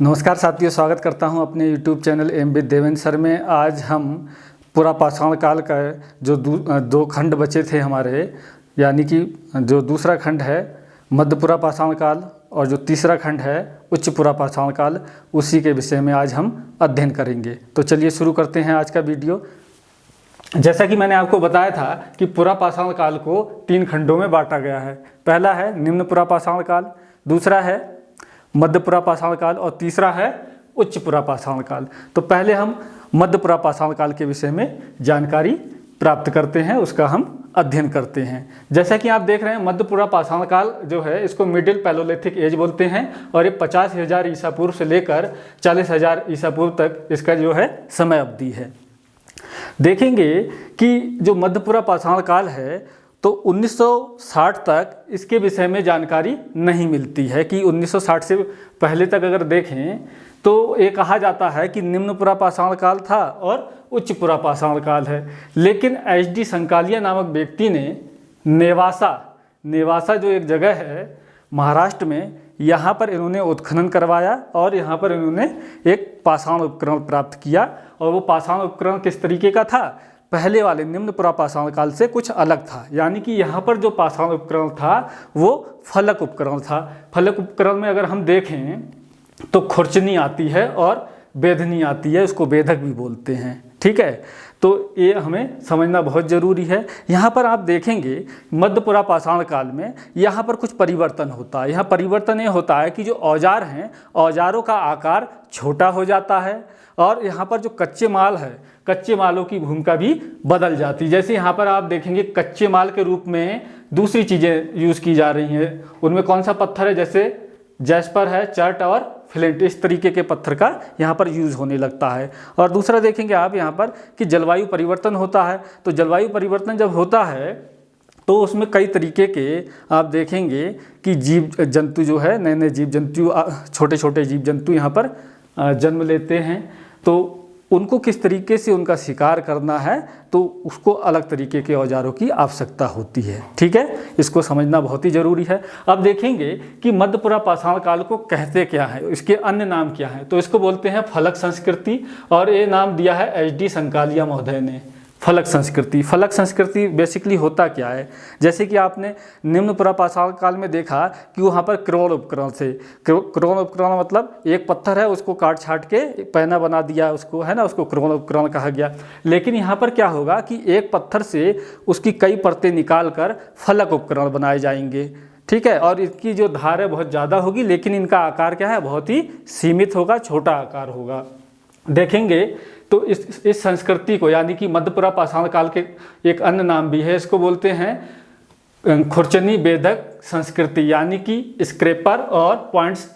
नमस्कार साथियों, स्वागत करता हूं अपने YouTube channel M with Devendra sir में। आज हम पूरा पाषाण काल का जो दो खंड बचे थे हमारे, यानी कि जो दूसरा खंड है मध्यपुरा पाषाण काल और जो तीसरा खंड है उच्चपुरा पाषाण काल, उसी के विषय में आज हम अध्ययन करेंगे। तो चलिए शुरू करते हैं आज का वीडियो। जैसा कि मैंने आपको बताया था कि पुरा पाषाण काल को 3 खंडों में बांटा गया है। पहला है निम्नपुरा पाषाण काल, दूसरा है मध्यपुरा पाषाण काल और तीसरा है उच्चपुरा पाषाण काल। तो पहले हम मध्यपुरा पाषाण काल के विषय में जानकारी प्राप्त करते हैं, उसका हम अध्ययन करते हैं। जैसा कि आप देख रहे हैं, मध्यपुरा पाषाण काल जो है इसको मिडिल पैलोलिथिक एज बोलते हैं और ये 50,000 ईसा पूर्व से लेकर 40,000 ईसा पूर्व तक इसका जो है समय अवधि है। देखेंगे कि जो मध्यपुरा पाषाण काल है तो 1960 तक इसके विषय में जानकारी नहीं मिलती है कि 1960 से पहले तक अगर देखें तो ये कहा जाता है कि निम्नपुरा पाषाण काल था और उच्चपुरा पाषाण काल है। लेकिन HD संकालिया नामक व्यक्ति ने नेवासा जो एक जगह है महाराष्ट्र में, यहाँ पर इन्होंने उत्खनन करवाया और यहाँ पर इन्होंने एक पाषाण उपकरण प्राप्त किया। और वो पाषाण उपकरण किस तरीके का था? पहले वाले निम्नपुरा पाषाण काल से कुछ अलग था, यानी कि यहाँ पर जो पाषाण उपकरण था वो फलक उपकरण था। फलक उपकरण में अगर हम देखें तो खुरचनी आती है और बेधनी आती है, उसको बेधक भी बोलते हैं। ठीक है, तो ये हमें समझना बहुत ज़रूरी है। यहाँ पर आप देखेंगे मध्यपुरा पाषाण काल में यहाँ पर कुछ परिवर्तन होता है। यहाँ परिवर्तन ये होता है कि जो औजार हैं, औजारों का आकार छोटा हो जाता है और यहाँ पर जो कच्चे माल है, कच्चे मालों की भूमिका भी बदल जाती है। जैसे यहाँ पर आप देखेंगे कच्चे माल के रूप में दूसरी चीज़ें यूज़ की जा रही हैं। उनमें कौन सा पत्थर है? जैसे जैस्पर है, चर्ट और फ्लिंट, इस तरीके के पत्थर का यहाँ पर यूज़ होने लगता है। और दूसरा देखेंगे आप यहाँ पर कि जलवायु परिवर्तन होता है। तो जलवायु परिवर्तन जब होता है तो उसमें कई तरीके के आप देखेंगे कि जीव जंतु जो है, नए नए जीव जंतु, छोटे छोटे जीव जंतु यहाँ पर जन्म लेते हैं। तो उनको किस तरीके से उनका शिकार करना है तो उसको अलग तरीके के औजारों की आवश्यकता होती है। ठीक है, इसको समझना बहुत ही ज़रूरी है। अब देखेंगे कि मध्यपुरा पाषाण काल को कहते क्या है, इसके अन्य नाम क्या हैं। तो इसको बोलते हैं फलक संस्कृति और ये नाम दिया है HD संकालिया महोदय ने, फलक संस्कृति। फलक संस्कृति बेसिकली होता क्या है? जैसे कि आपने निम्नपुरा पाषाण काल में देखा कि वहाँ पर क्रोण उपकरण से, क्रोण उपकरण मतलब एक पत्थर है उसको काट छाट के पैना बना दिया, उसको है ना, उसको क्रोण उपकरण कहा गया। लेकिन यहाँ पर क्या होगा कि एक पत्थर से उसकी कई परतें निकाल कर फलक उपकरण बनाए जाएंगे। ठीक है, और इसकी जो धार है बहुत ज़्यादा होगी, लेकिन इनका आकार क्या है? बहुत ही सीमित होगा, छोटा आकार होगा। देखेंगे तो इस संस्कृति को, यानी कि मध्यपुरा पाषाण काल के एक अन्य नाम भी है, इसको बोलते हैं खुरचनी बेधक संस्कृति, यानी कि स्क्रैपर और पॉइंट्स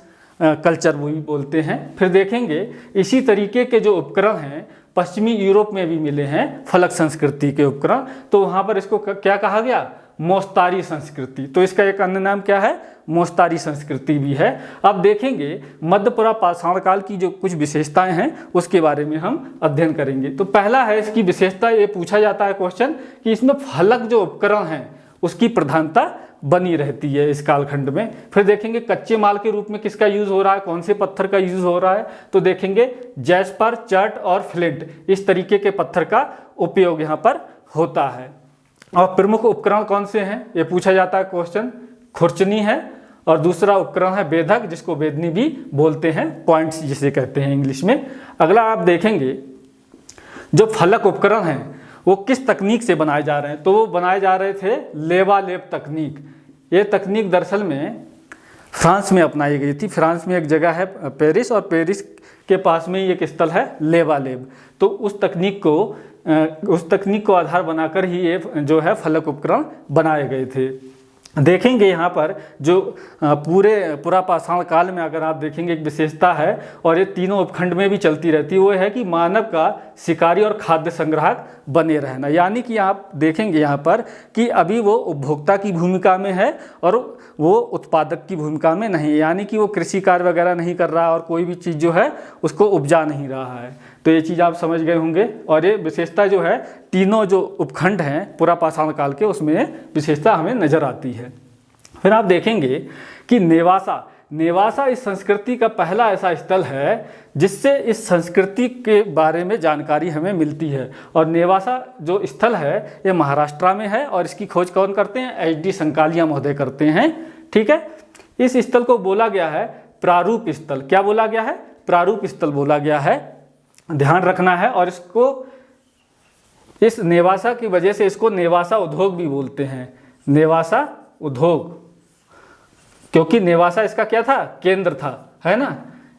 कल्चर भी बोलते हैं। फिर देखेंगे इसी तरीके के जो उपकरण हैं पश्चिमी यूरोप में भी मिले हैं, फलक संस्कृति के उपकरण। तो वहाँ पर इसको क्या कहा गया? मोस्तारी संस्कृति। तो इसका एक अन्य नाम क्या है? मोस्तारी संस्कृति भी है। अब देखेंगे मध्यपुरा पाषाण काल की जो कुछ विशेषताएं हैं उसके बारे में हम अध्ययन करेंगे। तो पहला है इसकी विशेषता, ये पूछा जाता है क्वेश्चन कि इसमें फलक जो उपकरण हैं उसकी प्रधानता बनी रहती है इस कालखंड में। फिर देखेंगे कच्चे माल के रूप में किसका यूज हो रहा है, कौन से पत्थर का यूज हो रहा है। तो देखेंगे जैस्पर, चर्ट और फ्लिंट, इस तरीके के पत्थर का उपयोग यहाँ पर होता है। और प्रमुख उपकरण कौन से हैं ये पूछा जाता है क्वेश्चन। खुरचनी है और दूसरा उपकरण है बेधक, जिसको बेदनी भी बोलते हैं, पॉइंट्स जिसे कहते हैं इंग्लिश में। अगला आप देखेंगे जो फलक उपकरण हैं वो किस तकनीक से बनाए जा रहे हैं। तो वो बनाए जा रहे थे लेवा लेप तकनीक। ये तकनीक दरअसल में फ्रांस में अपनाई गई थी। फ्रांस में एक जगह है पेरिस, और पेरिस के पास में ही एक स्थल है लेवा लेप। तो उस तकनीक को आधार बनाकर ही ये जो है फलक उपकरण बनाए गए थे। देखेंगे यहाँ पर जो पूरा पाषाण काल में अगर आप देखेंगे एक विशेषता है, और ये तीनों उपखंड में भी चलती रहती है, वो है कि मानव का शिकारी और खाद्य संग्राहक बने रहना। यानी कि आप देखेंगे यहाँ पर कि अभी वो उपभोक्ता की भूमिका में है और वो उत्पादक की भूमिका में नहीं, यानी कि वो कृषि कार्य वगैरह नहीं कर रहा और कोई भी चीज़ जो है उसको उपजा नहीं रहा है। तो ये चीज़ आप समझ गए होंगे। और ये विशेषता जो है तीनों जो उपखंड हैं पूरा पाषाण काल के, उसमें विशेषता हमें नज़र आती है। फिर आप देखेंगे कि नेवासा नेवासा इस संस्कृति का पहला ऐसा स्थल है जिससे इस संस्कृति के बारे में जानकारी हमें मिलती है। और नेवासा जो स्थल है ये महाराष्ट्र में है और इसकी खोज कौन करते हैं? HD संकालिया महोदय करते हैं। ठीक है, इस स्थल को बोला गया है प्रारूप स्थल। क्या बोला गया है? प्रारूप स्थल बोला गया है, ध्यान रखना है। और इसको, इस नेवासा की वजह से इसको नेवासा उद्योग भी बोलते हैं, नेवासा उद्योग, क्योंकि नेवासा इसका क्या था? केंद्र था, है ना,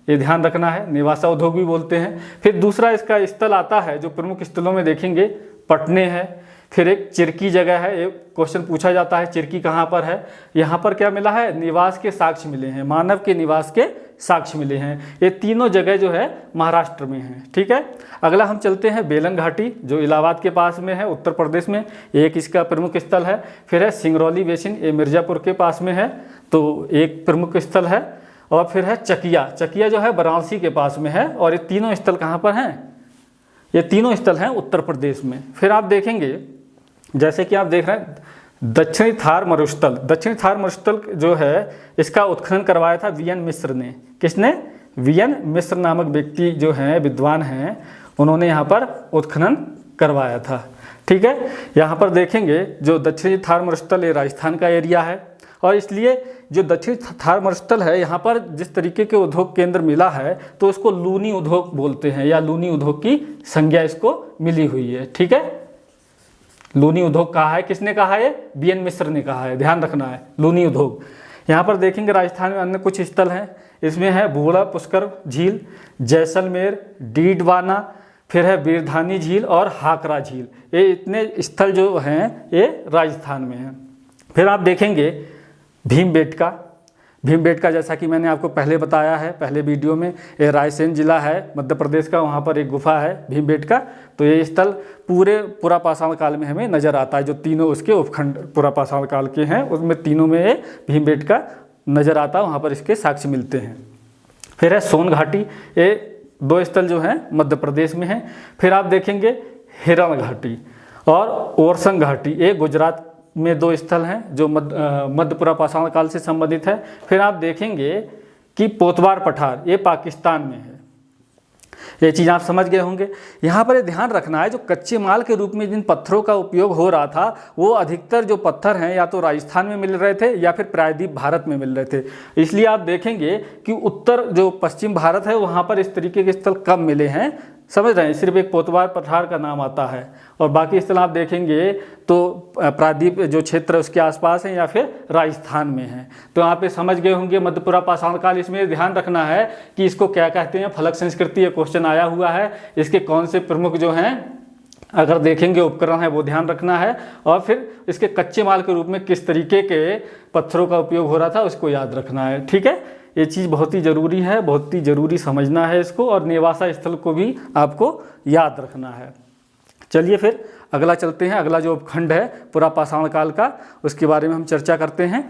ये ध्यान रखना है, नेवासा उद्योग भी बोलते हैं। फिर दूसरा इसका स्थल आता है जो प्रमुख स्थलों में देखेंगे, पटने है। फिर एक चिरकी जगह है, एक क्वेश्चन पूछा जाता है चिरकी कहाँ पर है? यहाँ पर क्या मिला है? निवास के साक्ष्य मिले हैं, मानव के निवास के साक्ष्य मिले हैं। ये तीनों जगह जो है महाराष्ट्र में है। ठीक है, अगला हम चलते हैं बेलन घाटी जो इलाहाबाद के पास में है, उत्तर प्रदेश में, एक इसका प्रमुख स्थल है। फिर है सिंगरौली बेसिन, ये मिर्ज़ापुर के पास में है, तो एक प्रमुख स्थल है। और फिर है चकिया, चकिया जो है वाराणसी के पास में है। और ये तीनों स्थल कहाँ पर हैं? ये तीनों स्थल हैं उत्तर प्रदेश में। फिर आप देखेंगे, जैसे कि आप देख रहे हैं दक्षिणी थार मरुस्थल, दक्षिणी थार मरुस्थल जो है इसका उत्खनन करवाया था VN मिश्र ने। किसने? VN मिश्र नामक व्यक्ति जो हैं, विद्वान हैं, उन्होंने यहाँ पर उत्खनन करवाया था। ठीक है, यहाँ पर देखेंगे जो दक्षिणी थार मरुस्थल ये राजस्थान का एरिया है। और इसलिए जो दक्षिणी थार मरुस्थल है, यहाँ पर जिस तरीके के उद्योग केंद्र मिला है तो उसको लूनी उद्योग बोलते हैं, या लूनी उद्योग की संज्ञा इसको मिली हुई है। ठीक है, लूनी उद्योग कहा है, किसने कहा है? VN मिश्र ने कहा है, ध्यान रखना है, लूनी उद्योग। यहाँ पर देखेंगे राजस्थान में अन्य कुछ स्थल हैं, इसमें है बूढ़ा पुष्कर झील, जैसलमेर, डीडवाना, फिर है बीरधानी झील और हाकरा झील। ये इतने स्थल जो हैं ये राजस्थान में हैं। फिर आप देखेंगे भीमबेटका, भीमबेटका जैसा कि मैंने आपको पहले बताया है पहले वीडियो में, ये रायसेन जिला है मध्य प्रदेश का, वहाँ पर एक गुफा है भीमबेटका। तो ये स्थल पूरे पुरापाषाण काल में हमें नज़र आता है, जो तीनों उसके उपखंड पुरापाषाण काल के हैं उसमें तीनों में ये भीमबेटका नज़र आता है, वहाँ पर इसके साक्ष्य मिलते हैं। फिर है सोन घाटी, ये दो स्थल जो हैं मध्य प्रदेश में हैं। फिर आप देखेंगे हिरण घाटी और ओरसंग घाटी, ये गुजरात में दो स्थल हैं जो मध्य पुरापाषाण काल से संबंधित है। फिर आप देखेंगे कि पोतवार पठार, ये पाकिस्तान में है। ये चीज़ आप समझ गए होंगे। यहाँ पर ये ध्यान रखना है, जो कच्चे माल के रूप में जिन पत्थरों का उपयोग हो रहा था वो अधिकतर जो पत्थर हैं या तो राजस्थान में मिल रहे थे या फिर प्रायद्वीप भारत में मिल रहे थे। इसलिए आप देखेंगे कि उत्तर जो पश्चिम भारत है वहाँ पर इस तरीके के स्थल कम मिले हैं, समझ रहे हैं। सिर्फ एक पोतवार पठार का नाम आता है और बाकी स्थल आप देखेंगे तो प्रायद्वीप जो क्षेत्र उसके आसपास हैं या फिर राजस्थान में हैं। तो यहाँ पे समझ गए होंगे मध्य पुरापाषाण काल। इसमें ध्यान रखना है कि इसको क्या कहते हैं, फलक संस्कृति, ये क्वेश्चन आया हुआ है। इसके कौन से प्रमुख जो हैं अगर देखेंगे उपकरण है वो ध्यान रखना है, और फिर इसके कच्चे माल के रूप में किस तरीके के पत्थरों का उपयोग हो रहा था उसको याद रखना है। ठीक है, ये चीज़ बहुत ही ज़रूरी है, बहुत ही ज़रूरी समझना है इसको, और नेवासा स्थल को भी आपको याद रखना है। चलिए फिर अगला चलते हैं। अगला जो उपखंड है पुरापाषाण काल का उसके बारे में हम चर्चा करते हैं।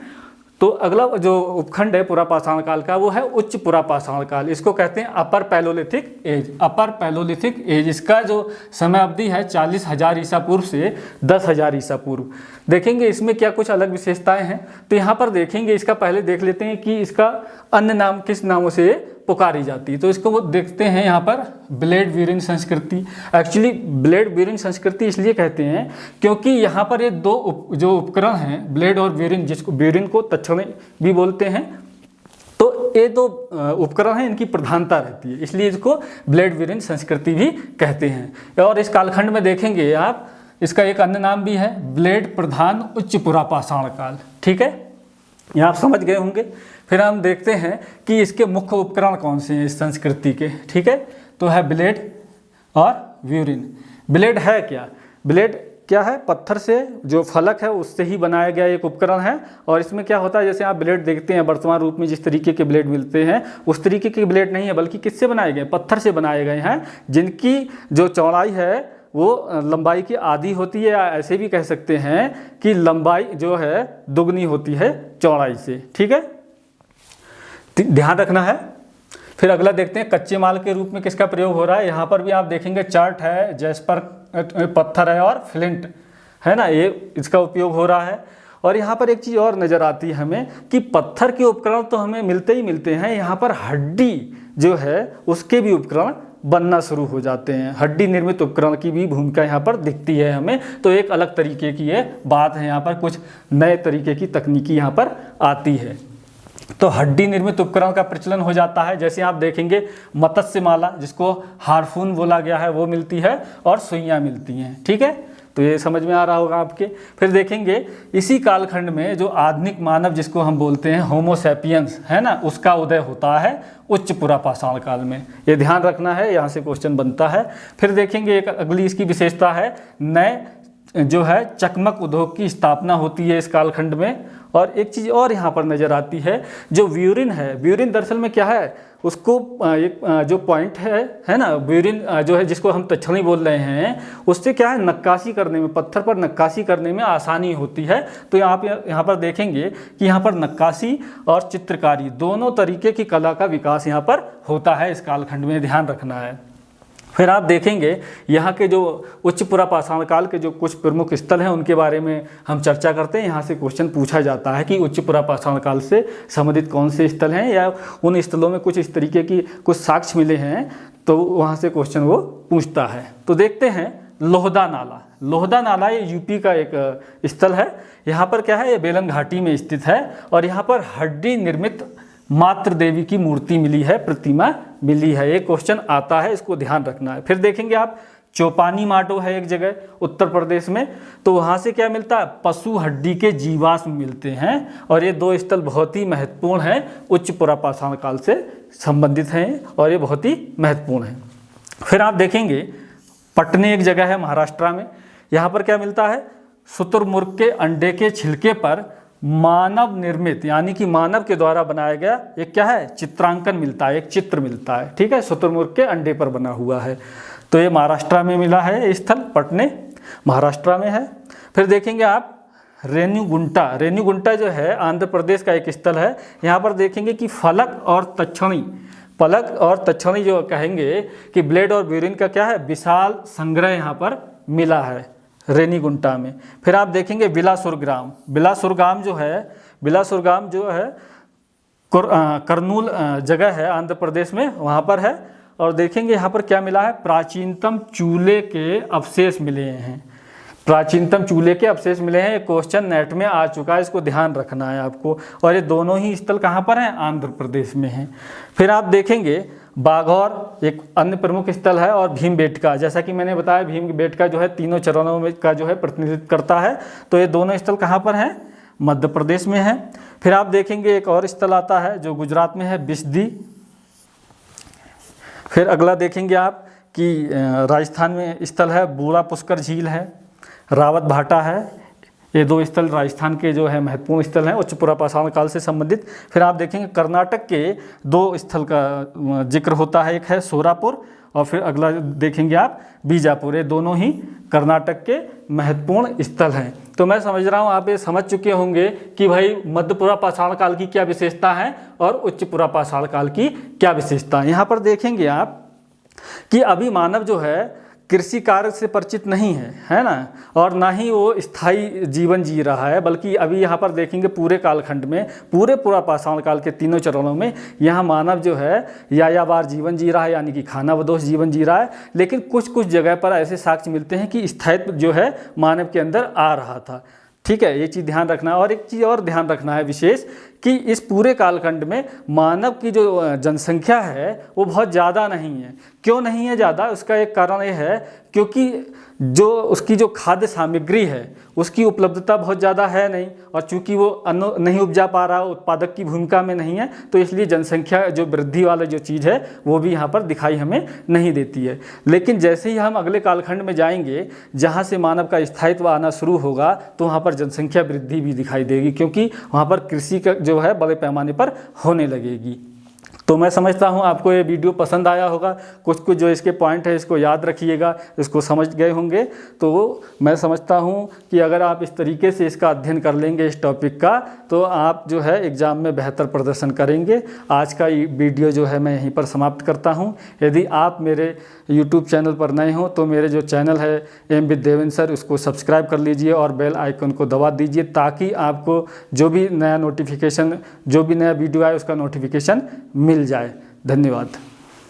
तो अगला जो उपखंड है पुरापाषाण काल का वो है उच्च पुरापाषाण काल। इसको कहते हैं अपर पैलोलिथिक एज। अपर पैलोलिथिक एज, इसका जो समय अवधि है 40,000 ईसा पूर्व से 10,000 ईसा पूर्व। देखेंगे इसमें क्या कुछ अलग विशेषताएं हैं। तो यहाँ पर देखेंगे, इसका पहले देख लेते हैं कि इसका अन्य नाम किस नामों से पुकारी जाती है। तो इसको वो देखते हैं यहाँ पर ब्लेड ब्यूरिन संस्कृति। एक्चुअली ब्लेड ब्यूरिन संस्कृति इसलिए कहते हैं क्योंकि यहाँ पर ये दो जो उपकरण हैं ब्लेड और ब्यूरिन, जिसको ब्यूरिन को तक्षणी भी बोलते हैं, तो ये दो उपकरण हैं, इनकी प्रधानता रहती है, इसलिए इसको ब्लेड ब्यूरिन संस्कृति भी कहते हैं। और इस कालखंड में देखेंगे आप, इसका एक अन्य नाम भी है ब्लेड प्रधान उच्च पुरापाषाण काल। ठीक है, यहाँ आप समझ गए होंगे। फिर हम देखते हैं कि इसके मुख्य उपकरण कौन से हैं इस संस्कृति के। ठीक है, तो है ब्लेड और ब्यूरिन। ब्लेड है क्या? ब्लेड क्या है? पत्थर से जो फलक है उससे ही बनाया गया एक उपकरण है। और इसमें क्या होता है, जैसे आप ब्लेड देखते हैं वर्तमान रूप में जिस तरीके के ब्लेड मिलते हैं उस तरीके के ब्लेड नहीं है, बल्कि किससे बनाए गए? पत्थर से बनाए गए हैं, जिनकी जो चौड़ाई है वो लंबाई की आधी होती है, या ऐसे भी कह सकते हैं कि लंबाई जो है दुगनी होती है चौड़ाई से। ठीक है, ध्यान रखना है। फिर अगला देखते हैं कच्चे माल के रूप में किसका प्रयोग हो रहा है। यहाँ पर भी आप देखेंगे चार्ट है, जैस्पर पत्थर है और फ्लिंट है ना, ये इसका उपयोग हो रहा है। और यहाँ पर एक चीज़ और नज़र आती है हमें कि पत्थर के उपकरण तो हमें मिलते ही मिलते हैं, यहाँ पर हड्डी जो है उसके भी उपकरण बनना शुरू हो जाते हैं। हड्डी निर्मित उपकरण की भी भूमिका यहाँ पर दिखती है हमें। तो एक अलग तरीके की ये बात है, यहाँ पर कुछ नए तरीके की तकनीकी यहाँ पर आती है। तो हड्डी निर्मित उपकरण का प्रचलन हो जाता है। जैसे आप देखेंगे मत्स्य माला, जिसको हार्पून बोला गया है, वो मिलती है और सुइयाँ मिलती हैं। ठीक है, तो ये समझ में आ रहा होगा आपके। फिर देखेंगे इसी कालखंड में जो आधुनिक मानव जिसको हम बोलते हैं होमो सैपियंस है ना, उसका उदय होता है उच्च पुरापाषाण काल में। ये ध्यान रखना है, यहाँ से क्वेश्चन बनता है। फिर देखेंगे एक अगली इसकी विशेषता है, नए जो है चकमक उद्योग की स्थापना होती है इस कालखंड में। और एक चीज़ और यहाँ पर नज़र आती है, जो ब्यूरिन है, ब्यूरिन दरअसल में क्या है, उसको एक जो पॉइंट है ना, ब्यूरिन जो है जिसको हम तक्षणी बोल रहे हैं, उससे क्या है नक्काशी करने में, पत्थर पर नक्काशी करने में आसानी होती है। तो यहाँ पर देखेंगे कि यहाँ पर नक्काशी और चित्रकारी दोनों तरीके की कला का विकास यहाँ पर होता है इस कालखंड में, ध्यान रखना है। फिर आप देखेंगे यहाँ के जो उच्च पुरापाषाण काल के जो कुछ प्रमुख स्थल हैं उनके बारे में हम चर्चा करते हैं। यहाँ से क्वेश्चन पूछा जाता है कि उच्च पुरापाषाण काल से संबंधित कौन से स्थल हैं, या उन स्थलों में कुछ इस तरीके की कुछ साक्ष्य मिले हैं, तो वहाँ से क्वेश्चन वो पूछता है। तो देखते हैं लोहदा नाला। लोहदा नाला ये यूपी का एक स्थल है। यहाँ पर क्या है, ये बेलन घाटी में स्थित है और यहाँ पर हड्डी निर्मित मातृ देवी की मूर्ति मिली है, प्रतिमा मिली है। ये क्वेश्चन आता है, इसको ध्यान रखना है। फिर देखेंगे आप चौपानी माटो है एक जगह उत्तर प्रदेश में, तो वहाँ से क्या मिलता है, पशु हड्डी के जीवाश्म मिलते हैं। और ये दो स्थल बहुत ही महत्वपूर्ण हैं, उच्च पुरापाषाण काल से संबंधित हैं और ये बहुत ही महत्वपूर्ण हैं। फिर आप देखेंगे पटने एक जगह है महाराष्ट्र में, यहाँ पर क्या मिलता है, शुतुरमुर्ग के अंडे के छिलके पर मानव निर्मित यानी कि मानव के द्वारा बनाया गया एक क्या है, चित्रांकन मिलता है, एक चित्र मिलता है। ठीक है, शुतुरमुर्ग के अंडे पर बना हुआ है। तो ये महाराष्ट्र में मिला है, स्थल पटने महाराष्ट्र में है। फिर देखेंगे आप रेणुगुंटा। रेणुगुंटा जो है आंध्र प्रदेश का एक स्थल है। यहाँ पर देखेंगे कि फलक और तक्षणी जो कहेंगे कि ब्लेड और ब्यूरिन का क्या है, विशाल संग्रह यहाँ पर मिला है रेणुगुंटा में। फिर आप देखेंगे बिलासुर ग्राम। बिलासुर ग्राम जो है करनूल जगह है आंध्र प्रदेश में, वहाँ पर है। और देखेंगे यहाँ पर क्या मिला है, प्राचीनतम चूल्हे के अवशेष मिले हैं। प्राचीनतम चूल्हे के अवशेष मिले हैं। ये क्वेश्चन नेट में आ चुका है, इसको ध्यान रखना है आपको। और ये दोनों ही स्थल कहाँ पर हैं, आंध्र प्रदेश में हैं। फिर आप देखेंगे बाघौर एक अन्य प्रमुख स्थल है, और भीमबेटका, जैसा कि मैंने बताया भीमबेटका जो है तीनों चरणों में का जो है प्रतिनिधित्व करता है। तो ये दोनों स्थल कहाँ पर हैं, मध्य प्रदेश में है। फिर आप देखेंगे एक और स्थल आता है जो गुजरात में है, बिस्दी। फिर अगला देखेंगे आप कि राजस्थान में स्थल है बूढ़ा पुष्कर झील है, रावत भाटा है। ये दो स्थल राजस्थान के जो है महत्वपूर्ण स्थल हैं उच्च पुरापाषाण काल से संबंधित। फिर आप देखेंगे कर्नाटक के दो स्थल का जिक्र होता है, एक है सोरापुर और फिर अगला देखेंगे आप बीजापुर। ये दोनों ही कर्नाटक के महत्वपूर्ण स्थल हैं। तो मैं समझ रहा हूँ आप ये समझ चुके होंगे कि भाई मध्य पुरापाषाण काल की क्या विशेषता है और उच्च पुरापाषाण काल की क्या विशेषता है। यहाँ पर देखेंगे आप कि अभी मानव जो है कृषि कार्य से परिचित नहीं है ना, और ना ही वो स्थायी जीवन जी रहा है, बल्कि अभी यहाँ पर देखेंगे पूरे कालखंड में, पूरे पुरापाषाण काल के तीनों चरणों में यहाँ मानव जो है यायावार जीवन जी रहा है, यानी कि खानाबदोश जीवन जी रहा है। लेकिन कुछ कुछ जगह पर ऐसे साक्ष्य मिलते हैं कि स्थायित्व जो है मानव के अंदर आ रहा था। ठीक है, ये चीज़ ध्यान रखना है। और एक चीज़ और ध्यान रखना है विशेष कि इस पूरे कालखंड में मानव की जो जनसंख्या है वो बहुत ज़्यादा नहीं है। क्यों नहीं है ज़्यादा, उसका एक कारण ये है क्योंकि जो उसकी जो खाद्य सामग्री है उसकी उपलब्धता बहुत ज़्यादा है नहीं, और चूंकि वो अन्न नहीं उपजा पा रहा, उत्पादक की भूमिका में नहीं है, तो इसलिए जनसंख्या जो वृद्धि वाला जो चीज़ है वो भी यहाँ पर दिखाई हमें नहीं देती है। लेकिन जैसे ही हम अगले कालखंड में जाएंगे जहाँ से मानव का स्थायित्व आना शुरू होगा, तो वहाँ पर जनसंख्या वृद्धि भी दिखाई देगी, क्योंकि वहाँ पर कृषि का जो है बड़े पैमाने पर होने लगेगी। तो मैं समझता हूँ आपको ये वीडियो पसंद आया होगा। कुछ कुछ जो इसके पॉइंट है इसको याद रखिएगा, इसको समझ गए होंगे। तो मैं समझता हूँ कि अगर आप इस तरीके से इसका अध्ययन कर लेंगे इस टॉपिक का, तो आप जो है एग्ज़ाम में बेहतर प्रदर्शन करेंगे। आज का वीडियो जो है मैं यहीं पर समाप्त करता हूँ। यदि आप मेरे यूट्यूब चैनल पर नए हो तो मेरे जो चैनल है एम विद देवेंद्र सर, उसको सब्सक्राइब कर लीजिए और बेल आइकन को दबा दीजिए, ताकि आपको जो भी नया नोटिफिकेशन, जो भी नया वीडियो आए उसका नोटिफिकेशन मिल जाए। धन्यवाद।